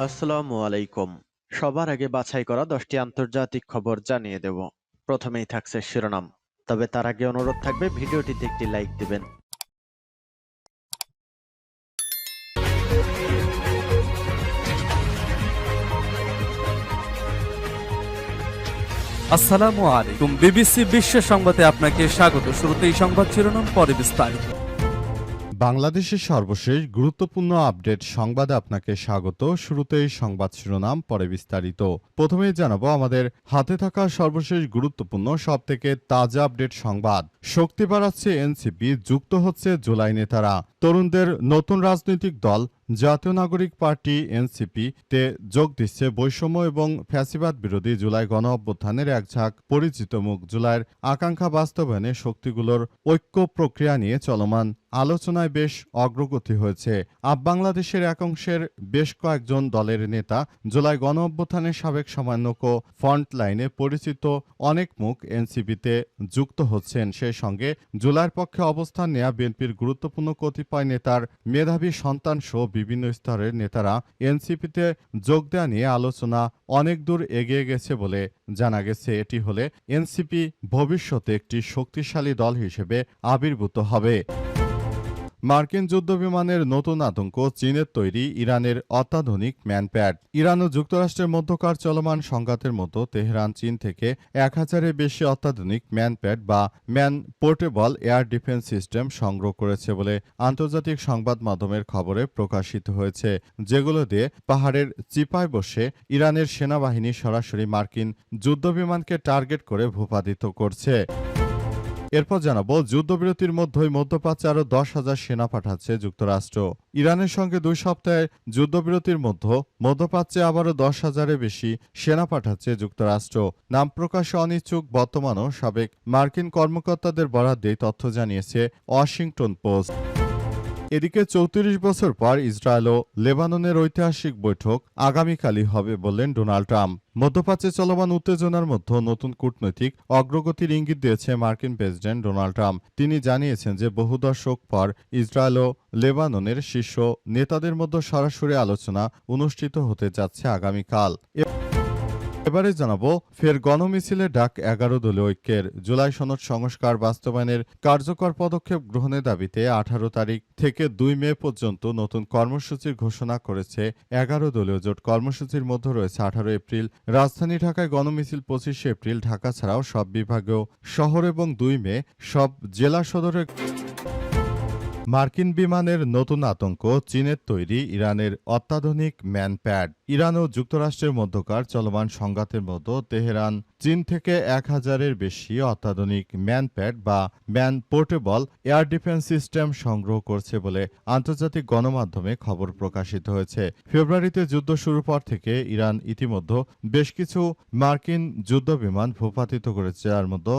আসসালামু আলাইকুম। সবার আগে বাছাই করা 10টি আন্তর্জাতিক খবর জানিয়ে দেব। প্রথমেই থাকছে শিরোনাম। তবে তার আগে অনুরোধ থাকবে ভিডিওটিতে একটি লাইক দিবেন। আসসালামু আলাইকুম। বিবিসি বিশ্ব সংবাদে আপনাকে স্বাগত। শুরুতেই সংবাদ শিরোনাম, পরে বিস্তারিত। বাংলাদেশের সর্বশেষ গুরুত্বপূর্ণ আপডেট সংবাদে আপনাকে স্বাগত। শুরুতেই সংবাদ শিরোনাম, পরে বিস্তারিত। প্রথমেই জানাবো আমাদের হাতে থাকা সর্বশেষ গুরুত্বপূর্ণ সবথেকে তাজা আপডেট সংবাদ। শক্তি বাড়াচ্ছে এনসিপি, যুক্ত হচ্ছে জুলাই নেতারা। তরুণদের নতুন রাজনৈতিক দল জাতীয় নাগরিক পার্টি এনসিপি তে যোগ দিচ্ছে বৈষম্য এবং ফ্যাসিবাদ বিরোধী জুলাই গণ অভ্যুত্থানের এক ঝাঁক পরিচিত মুখ। জুলাইয়ের আকাঙ্ক্ষা বাস্তবায়নে শক্তিগুলোর ঐক্য প্রক্রিয়া নিয়ে চলমান আলোচনায় বেশ অগ্রগতি হয়েছে। বাংলাদেশের এক অংশের বেশ কয়েকজন দলের নেতা জুলাই গণ অভ্যুত্থানের সাবেক সমন্বয়ক ফ্রন্ট লাইনে পরিচিত অনেক মুখ এনসিপিতে যুক্ত হচ্ছেন। সেই সঙ্গে জুলাইয়ের পক্ষে অবস্থান নেয়া বিএনপির গুরুত্বপূর্ণ কতিপয় নেতার মেধাবী সন্তান সহ বিভিন্ন স্তরের নেতারা এনসিপিতে যোগ দেওয়া নিয়ে আলোচনা অনেক দূর এগিয়ে গেছে বলে জানা গেছে। এটি হলে এনসিপি ভবিষ্যতে একটি শক্তিশালী দল হিসেবে আবির্ভূত হবে। মার্কিন যুদ্ধবিমানের নতুন আতঙ্ক, চীনের তৈরি ইরানের অত্যাধুনিক ম্যানপ্যাড। ইরান ও যুক্তরাষ্ট্রের মধ্যকার চলমান সংঘাতের মতো তেহরান চীন থেকে 1000-এর বেশি অত্যাধুনিক ম্যানপ্যাড বা man portable air defence system সংগ্রহ করেছে বলে আন্তর্জাতিক সংবাদ মাধ্যমের খবরে প্রকাশিত হয়েছে, যেগুলো দিয়ে পাহাড়ের চিপায় বসে ইরানের সেনাবাহিনী সরাসরি মার্কিন যুদ্ধবিমানকে টার্গেট করে ভূপাতিত করছে। এরপর জানাবো, যুদ্ধবিরতির মধ্যেই মধ্যপ্রাচ্যে আরও 10,000 সেনা পাঠাচ্ছে যুক্তরাষ্ট্র। ইরানের সঙ্গে 2 সপ্তাহের যুদ্ধবিরতির মধ্যপ্রাচ্যে আবারও 10,000-এর বেশি সেনা পাঠাচ্ছে যুক্তরাষ্ট্র। নাম প্রকাশে অনিচ্ছুক বর্তমানও সাবেক মার্কিন কর্মকর্তাদের বরাদ দিয়ে তথ্য জানিয়েছে ওয়াশিংটন পোস্ট। এদিকে 34 বছর পর ইসরায়েল ও লেবাননের ঐতিহাসিক বৈঠক আগামীকালই হবে বললেন ডোনাল্ড ট্রাম্প। মধ্যপ্রাচ্যে চলমান উত্তেজনার মধ্যে নতুন কূটনৈতিক অগ্রগতির ইঙ্গিত দিয়েছে মার্কিন প্রেসিডেন্ট ডোনাল্ড ট্রাম্প। তিনি জানিয়েছেন যে বহু দশক পর ইসরায়েল ও লেবাননের শীর্ষ নেতাদের মধ্যে সরাসরি আলোচনা অনুষ্ঠিত হতে যাচ্ছে আগামীকাল। এবারে জানাবো, ফের গণমিছিলে ডাক 11 দলীয় ঐক্যের। জুলাই সনদ সংস্কার বাস্তবায়নের কার্যকর পদক্ষেপ গ্রহণের দাবিতে 18 তারিখ থেকে 2 মে পর্যন্ত নতুন কর্মসূচির ঘোষণা করেছে 11 দলীয় জোট। কর্মসূচির মধ্যে রয়েছে 18 এপ্রিল রাজধানী ঢাকায় গণমিছিল, 25 এপ্রিল ঢাকা ছাড়াও সব বিভাগীয় শহর এবং 2 মে সব জেলা সদরে। মার্কিন বিমানের নতুন আতঙ্ক, চীনের তৈরি ইরানের অত্যাধুনিক ম্যানপ্যাড। ইরান ও যুক্তরাষ্ট্রের মধ্যকার চলমান সংঘাতের মধ্যে তেহরান চীন থেকে 1000-এর বেশি অত্যাধুনিক ম্যানপ্যাড বা man portable air defence system সংগ্রহ করছে বলে আন্তর্জাতিক গণমাধ্যমে খবর প্রকাশিত হয়েছে। ফেব্রুয়ারিতে যুদ্ধ শুরুর পর থেকে ইরান ইতিমধ্যে বেশ কিছু মার্কিন যুদ্ধবিমান ভূপাতিত করেছে, যার মধ্যে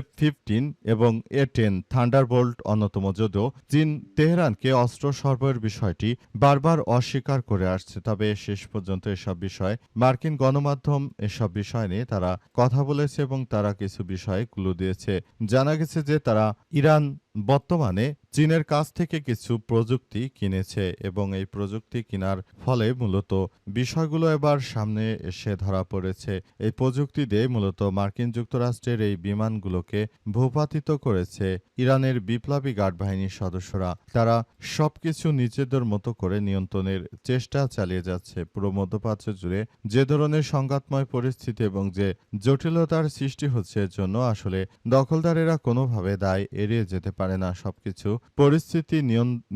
F-15 এবং A-10 থান্ডারবোল্ট অন্যতম। যদিও চীন তেহরানকে অস্ত্র সরবরাহের বিষয়টি বারবার অস্বীকার করে আসছে, তবে শেষ পর্যন্ত এসব বিষয় মার্কিন গণমাধ্যম এসব বিষয় নিয়ে তারা কথা বলেছে এবং তারা কিছু বিষয়ে ক্লু দিয়েছে। জানা গেছে যে তারা ইরান বর্তমানে চীনের কাছ থেকে কিছু প্রযুক্তি কিনেছে এবং এই প্রযুক্তি কেনার ফলে মূলত বিষয়গুলো এবার সামনে এসে ধরা পড়েছে। এই প্রযুক্তি দিয়ে মূলত মার্কিন যুক্তরাষ্ট্রের এই বিমানগুলোকে ভূপাতিত করেছে ইরানের বিপ্লবী গার্ড বাহিনীর সদস্যরা। তারা সবকিছু নিজেদের মতো করে নিয়ন্ত্রণের চেষ্টা চালিয়ে যাচ্ছে। পুরো মধ্যপ্রাচ্য জুড়ে যে ধরনের সংঘাতময় পরিস্থিতি এবং যে জটিলতার সৃষ্টি হচ্ছে, এর জন্য আসলে দখলদারেরা কোনোভাবে দায় এড়িয়ে যেতে পারে না। সবকিছু পরিস্থিতি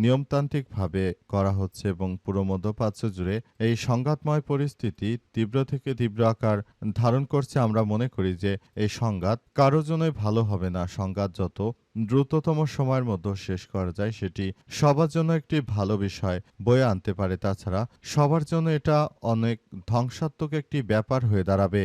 নিয়মতান্ত্রিকভাবে করা হচ্ছে এবং পুরো মধ্যপ্রাচ্য জুড়ে এই সংঘাতময় পরিস্থিতি তীব্র থেকে তীব্র আকার ধারণ করছে। আমরা মনে করি যে এই সংঘাত কারো জন্যই ভালো হবে না। সংঘাত যত দ্রুততম সময়ের মধ্যে শেষ করা যায়, সেটি সবার জন্য একটি ভালো বিষয় বয়ে আনতে পারে। তাছাড়া সবার জন্য এটা অনেক ধ্বংসাত্মক একটি ব্যাপার হয়ে দাঁড়াবে।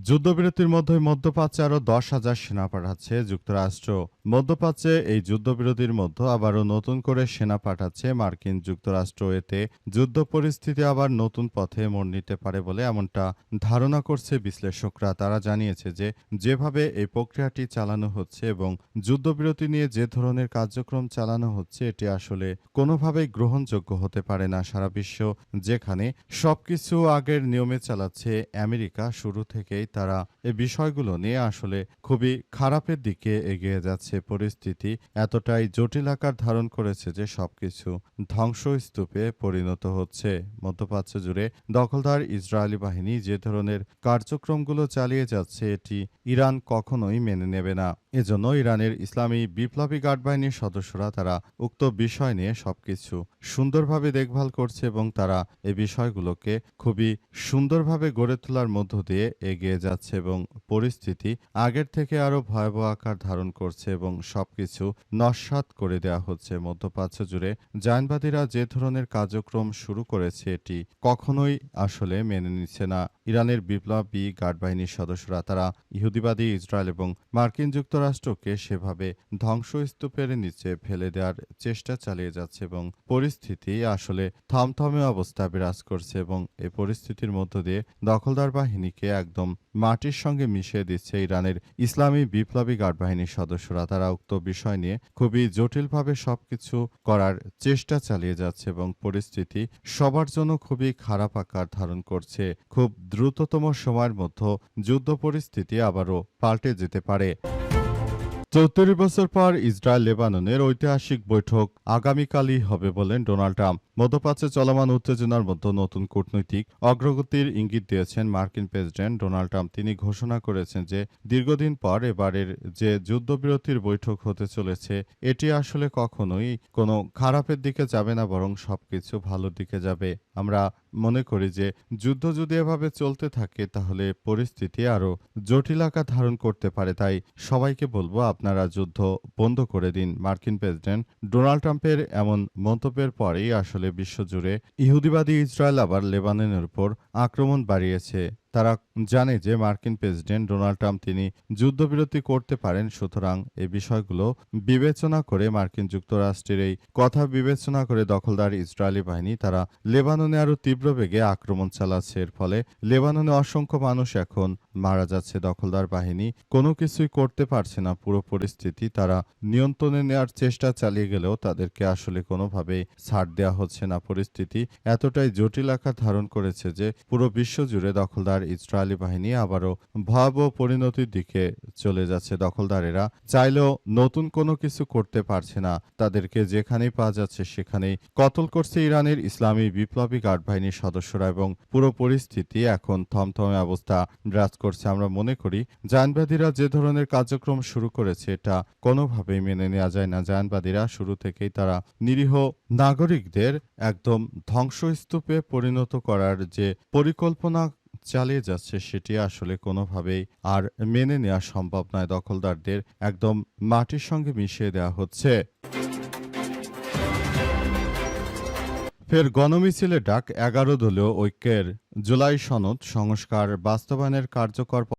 যুদ্ধবিরতির মধ্যে মধ্যপ্রাচ্যে আরও 10,000 সেনা পাঠাচ্ছে যুক্তরাষ্ট্র। মধ্যপ্রাচ্যে এই যুদ্ধবিরতির মধ্যে আবারও নতুন করে সেনা পাঠাচ্ছে মার্কিন যুক্তরাষ্ট্র। এতে যুদ্ধ পরিস্থিতি আবার নতুন পথে মোড় নিতে পারে বলে এমনটা ধারণা করছে বিশ্লেষকরা। তারা জানিয়েছে যে যেভাবে এই প্রক্রিয়াটি চালানো হচ্ছে এবং যুদ্ধবিরতি নিয়ে যে ধরনের কার্যক্রম চালানো হচ্ছে এটি আসলে কোনোভাবেই গ্রহণযোগ্য হতে পারে না। সারা বিশ্ব যেখানে সবকিছু আগের নিয়মে চালাচ্ছে, আমেরিকা শুরু থেকেই তারা এই বিষয়গুলো নিয়ে আসলে খুবই খারাপের দিকে এগিয়ে যাচ্ছে। পরিস্থিতি এতটাই জটিল আকার ধারণ করেছে যে সবকিছু ধ্বংসস্তূপে পরিণত হচ্ছে। মধ্যপ্রাচ্য জুড়ে দখলদার ইসরায়েলি বাহিনী যে ধরনের কার্যক্রমগুলো চালিয়ে যাচ্ছে এটি ইরান কখনোই মেনে নেবে না। এজন্য ইরানের ইসলামী বিপ্লবী গার্ড বাহিনীর সদস্যরা তারা উক্ত বিষয় নিয়ে সবকিছু সুন্দরভাবে দেখভাল করছে এবং তারা এই বিষয়গুলোকে খুবই সুন্দরভাবে গড়ে তোলার মধ্য দিয়ে এগিয়ে যাচ্ছে এবং পরিস্থিতি আগের থেকে আরও ভয়াবহ আকার ধারণ করছে এবং সবকিছু নস্যাৎ করে দেওয়া হচ্ছে। মধ্যপ্রাচ্য জুড়ে জায়নবাদীরা যে ধরনের কার্যক্রম শুরু করেছে এটি কখনোই আসলে মেনে নিচ্ছে না ইরানের বিপ্লবী গার্ড বাহিনীর সদস্যরা। তারা ইহুদিবাদী ইসরায়েল এবং মার্কিন যুক্তরাষ্ট্রকে সেভাবে ধ্বংসস্তূপের নিচে ফেলে দেওয়ার চেষ্টা চালিয়ে যাচ্ছে এবং পরিস্থিতি আসলে থমথমে অবস্থা বিরাজ করছে এবং এই পরিস্থিতির মধ্য দিয়ে দখলদার বাহিনীকে একদম মাটির সঙ্গে মিশিয়ে দিচ্ছে ইরানের ইসলামী বিপ্লবী গার্ড বাহিনীর সদস্যরা। তারা উক্ত বিষয় নিয়ে খুবই জটিলভাবে সবকিছু করার চেষ্টা চালিয়ে যাচ্ছে এবং পরিস্থিতি সবার জন্য খুবই খারাপ আকার ধারণ করছে। খুব দ্রুততম সময়ের মধ্যে যুদ্ধ পরিস্থিতি আবারও পাল্টে যেতে পারে। ৭৪ বছর পর ইসরায়েল লেবাননের ঐতিহাসিক বৈঠক আগামীকালই হবে বলেন ডোনাল্ড ট্রাম্প। মধ্যপ্রাচ্যে চলমান উত্তেজনার মধ্যে নতুন কূটনৈতিক অগ্রগতির ইঙ্গিত দিয়েছেন মার্কিন প্রেসিডেন্ট ডোনাল্ড ট্রাম্প। তিনি ঘোষণা করেছেন যে দীর্ঘদিন পর এবারের যে যুদ্ধবিরতির বৈঠক হতে চলেছে এটি আসলে কখনোই কোনো খারাপের দিকে যাবে না, বরং সবকিছু ভালোর দিকে যাবে। আমরা মনে করি যে যুদ্ধ যদি এভাবে চলতে থাকে তাহলে পরিস্থিতি আরও জটিল আকার ধারণ করতে পারে। তাই সবাইকে বলবো আপনারা যুদ্ধ বন্ধ করে দিন। মার্কিন প্রেসিডেন্ট ডোনাল্ড ট্রাম্পের এমন মন্তব্যের পরেই আসলে বিশ্বজুড়ে ইহুদিবাদী ইসরায়েল আবার লেবাননের উপর আক্রমণ বাড়িয়েছে। তারা জানে যে মার্কিন প্রেসিডেন্ট ডোনাল্ড ট্রাম্প তিনি যুদ্ধবিরতি করতে পারেন, সুতরাং এই বিষয়গুলো বিবেচনা করে মার্কিন যুক্তরাষ্ট্রের এই কথা বিবেচনা করে দখলদার ইসরায়েলি বাহিনী তারা লেবাননে আরও তীব্র বেগে আক্রমণ চালাচ্ছে। এর ফলে লেবাননে অসংখ্য মানুষ এখন মারা যাচ্ছে। দখলদার বাহিনী কোনো কিছুই করতে পারছে না। পুরো পরিস্থিতি তারা নিয়ন্ত্রণে নেওয়ার চেষ্টা চালিয়ে গেলেও তাদেরকে আসলে কোনোভাবেই ছাড় দেওয়া হচ্ছে না। পরিস্থিতি এতটাই জটিল আকার ধারণ করেছে যে পুরো বিশ্বজুড়ে দখলদার ইসরায়েলি বাহিনী আবারও ভয়াবহ পরিণতির দিকে চলে যাচ্ছে। দখলদারেরা চাইলেও নতুন কোনো কিছু করতে পারছে না। তাদেরকে যেখানেই পাওয়া যাচ্ছে সেখানেই কতল করছে ইরানের ইসলামী বিপ্লবী গার্ড বাহিনীর সদস্যরা এবং পুরো পরিস্থিতি এখন থমথমে অবস্থা বিরাজ করছে। আমরা মনে করি জায়নবাদীরা যে ধরনের কার্যক্রম শুরু করেছে এটা কোনোভাবেই মেনে নেওয়া যায় না। জায়নবাদীরা শুরু থেকেই তারা নিরীহ নাগরিকদের একদম ধ্বংসস্তূপে পরিণত করার যে পরিকল্পনা চালিয়ে যাচ্ছে সেটি আসলে কোনোভাবেই আর মেনে নেওয়া সম্ভব নয়। দখলদারদের একদম মাটির সঙ্গে মিশিয়ে দেওয়া হচ্ছে। ফের গণমিছিলে ডাক ১১ দলীয় ঐক্যের। জুলাই সনদ সংস্কার বাস্তবায়নের কার্যকর